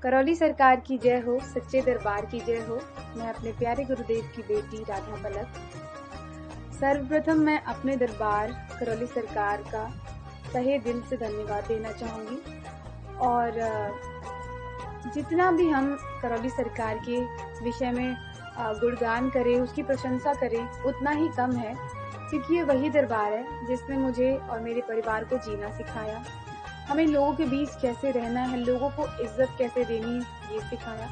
करौली सरकार की जय हो, सच्चे दरबार की जय हो। मैं अपने प्यारे गुरुदेव की बेटी राधा पलक। सर्वप्रथम मैं अपने दरबार करौली सरकार का तहे दिल से धन्यवाद देना चाहूँगी और जितना भी हम करौली सरकार के विषय में गुणगान करें, उसकी प्रशंसा करें, उतना ही कम है, क्योंकि ये वही दरबार है जिसने मुझे और मेरे परिवार को जीना सिखाया, हमें लोगों के बीच कैसे रहना है, लोगों को इज्जत कैसे देनी है, ये सिखाया।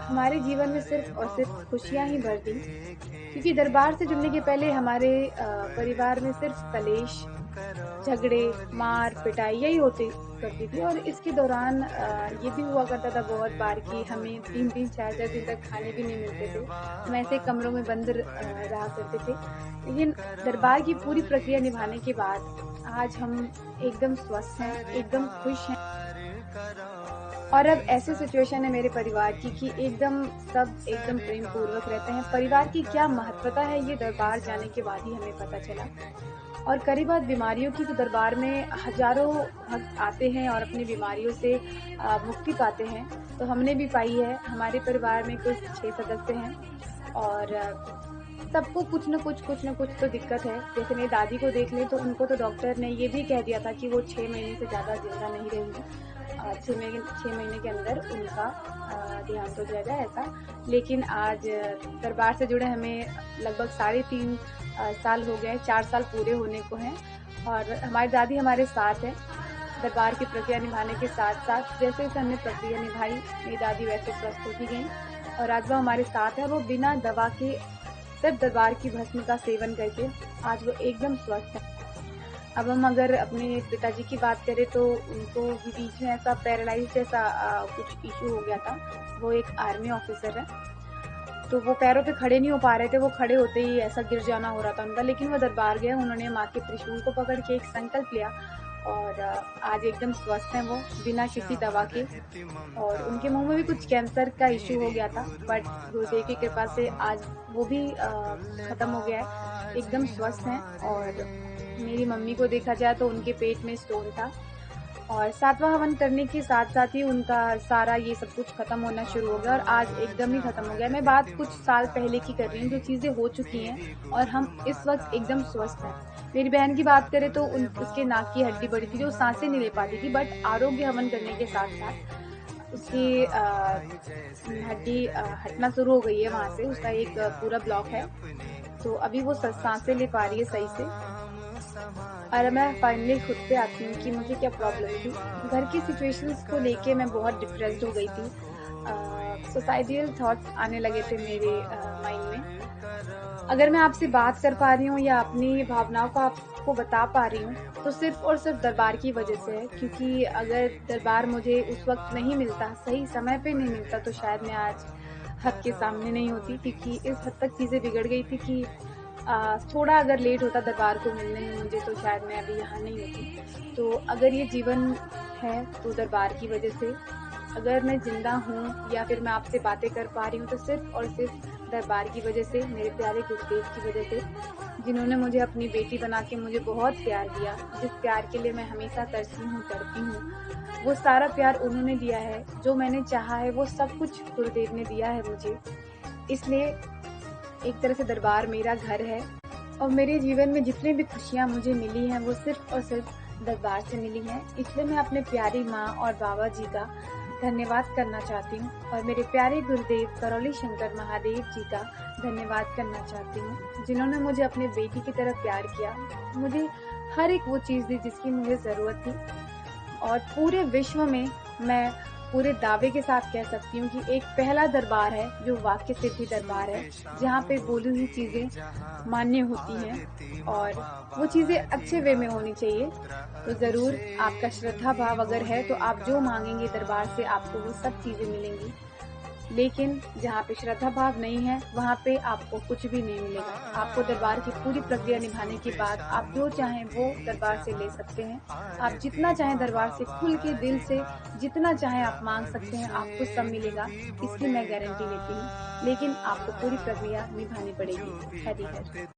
हमारे जीवन में सिर्फ और सिर्फ खुशियां ही भर दी, क्योंकि दरबार से जुड़ने के पहले हमारे परिवार में सिर्फ कलेश, झगड़े, मार पिटाई यही होती करती थी। और इसके दौरान ये भी हुआ करता था बहुत बार कि हमें 3-3, 4-4 दिन तक खाने भी नहीं मिलते थे, हम ऐसे कमरों में बंद रहा करते थे। लेकिन दरबार की पूरी प्रक्रिया निभाने के बाद आज हम एकदम स्वस्थ हैं, एकदम खुश हैं। और अब ऐसी सिचुएशन है मेरे परिवार की कि सब एकदम प्रेम पूर्वक रहते हैं। परिवार की क्या महत्वता है ये दरबार जाने के बाद ही हमें पता चला। और करी बात बीमारियों की, तो दरबार में हजारों भक्त आते हैं और अपनी बीमारियों से मुक्ति पाते हैं, तो हमने भी पाई है। हमारे परिवार में कुल 6 सदस्य हैं और सबको कुछ न कुछ तो दिक्कत है। जैसे मेरी दादी को देख लें तो उनको तो डॉक्टर ने ये भी कह दिया था कि वो 6 महीने से ज़्यादा जिंदा नहीं रहेंगी, 6 महीने के अंदर उनका देहांत हो जाएगा ऐसा। लेकिन आज दरबार से जुड़े हमें लगभग 3.5 साल हो गए, 4 साल पूरे होने को हैं और हमारी दादी हमारे साथ है। दरबार की प्रक्रिया निभाने के साथ साथ जैसे जैसे हमने प्रक्रिया निभाई, मेरी दादी वैसे स्वस्थ होती गई और आज वो हमारे साथ है। वो बिना दवा के सिर्फ दरबार की भस्म का सेवन करके आज वो एकदम स्वस्थ है। अब हम अगर अपने पिताजी की बात करें तो उनको भी बीच में ऐसा पैरालाइज जैसा कुछ इशू हो गया था। वो एक आर्मी ऑफिसर है, तो वो पैरों पे खड़े नहीं हो पा रहे थे, वो खड़े होते ही ऐसा गिर जाना हो रहा था उनका। लेकिन वो दरबार गए, उन्होंने माँ के त्रिशूल को पकड़ के एक संकल्प लिया और आज एकदम स्वस्थ हैं वो बिना किसी दवा के। और उनके मुंह में भी कुछ कैंसर का इशू हो गया था, बट गुरुदेव की कृपा से आज वो भी खत्म हो गया है, एकदम स्वस्थ हैं। और मेरी मम्मी को देखा जाए तो उनके पेट में स्टोन था और 7वां हवन करने के साथ साथ ही उनका सारा ये सब कुछ खत्म होना शुरू हो गया और आज एकदम ही खत्म हो गया। मैं बात कुछ साल पहले की कर रही हूँ, जो चीजें हो चुकी हैं और हम इस वक्त एकदम स्वस्थ हैं। मेरी बहन की बात करें तो उसके नाक की हड्डी बड़ी थी, जो सांसें नहीं ले पाती थी, बट आरोग्य हवन करने के साथ साथ उसकी हड्डी हटना शुरू हो गई है वहां से, उसका एक पूरा ब्लॉक है, तो अभी वो सांसें ले पा रही है सही से। और मैं फाइनली खुद पे आती हूँ कि मुझे क्या प्रॉब्लम थी। घर की सिचुएशंस को लेके मैं बहुत डिप्रेस्ड हो गई थी, सुसाइडियल थॉट्स आने लगे थे मेरे माइंड में। अगर मैं आपसे बात कर पा रही हूँ या अपनी भावनाओं को आपको बता पा रही हूँ तो सिर्फ और सिर्फ दरबार की वजह से है, क्योंकि अगर दरबार मुझे उस वक्त नहीं मिलता, सही समय पे नहीं मिलता, तो शायद मैं आज हक के सामने नहीं होती। क्योंकि इस हद तक चीज़ें बिगड़ गई थी कि थोड़ा अगर लेट होता दरबार को मिलने में मुझे, तो शायद मैं अभी यहाँ नहीं होती। तो अगर ये जीवन है तो दरबार की वजह से, अगर मैं जिंदा हूँ या फिर मैं आपसे बातें कर पा रही हूँ तो सिर्फ और सिर्फ दरबार की वजह से, मेरे प्यारे गुरुदेव की वजह से, जिन्होंने मुझे अपनी बेटी बना के मुझे बहुत प्यार दिया। जिस प्यार के लिए मैं हमेशा तरसी हूँ, तड़पी हूँ, वो सारा प्यार उन्होंने दिया है। जो मैंने चाहा है वो सब कुछ गुरुदेव ने दिया है मुझे। इसलिए एक तरह से दरबार मेरा घर है और मेरे जीवन में जितनी भी खुशियाँ मुझे मिली हैं वो सिर्फ और सिर्फ दरबार से मिली हैं। इसलिए मैं अपने प्यारी माँ और बाबा जी का धन्यवाद करना चाहती हूँ और मेरे प्यारे गुरुदेव करौली शंकर महादेव जी का धन्यवाद करना चाहती हूँ, जिन्होंने मुझे अपने बेटी की तरह प्यार किया, मुझे हर एक वो चीज़ दी जिसकी मुझे ज़रूरत थी। और पूरे विश्व में मैं पूरे दावे के साथ कह सकती हूँ कि एक पहला दरबार है जो वाक्य सिद्धि दरबार है, जहाँ पे बोली हुई चीजें मान्य होती हैं और वो चीजें अच्छे वे में होनी चाहिए। तो जरूर आपका श्रद्धा भाव अगर है तो आप जो मांगेंगे दरबार से आपको वो सब चीजें मिलेंगी। लेकिन जहाँ पे श्रद्धा भाव नहीं है वहाँ पे आपको कुछ भी नहीं मिलेगा। आपको दरबार की पूरी प्रक्रिया निभाने के बाद आप जो चाहें वो दरबार से ले सकते हैं। आप जितना चाहें दरबार से खुल के दिल से जितना चाहें आप मांग सकते हैं, आपको सब मिलेगा, इसकी मैं गारंटी लेती हूँ। लेकिन आपको पूरी प्रक्रिया निभानी पड़ेगी। हरि हर।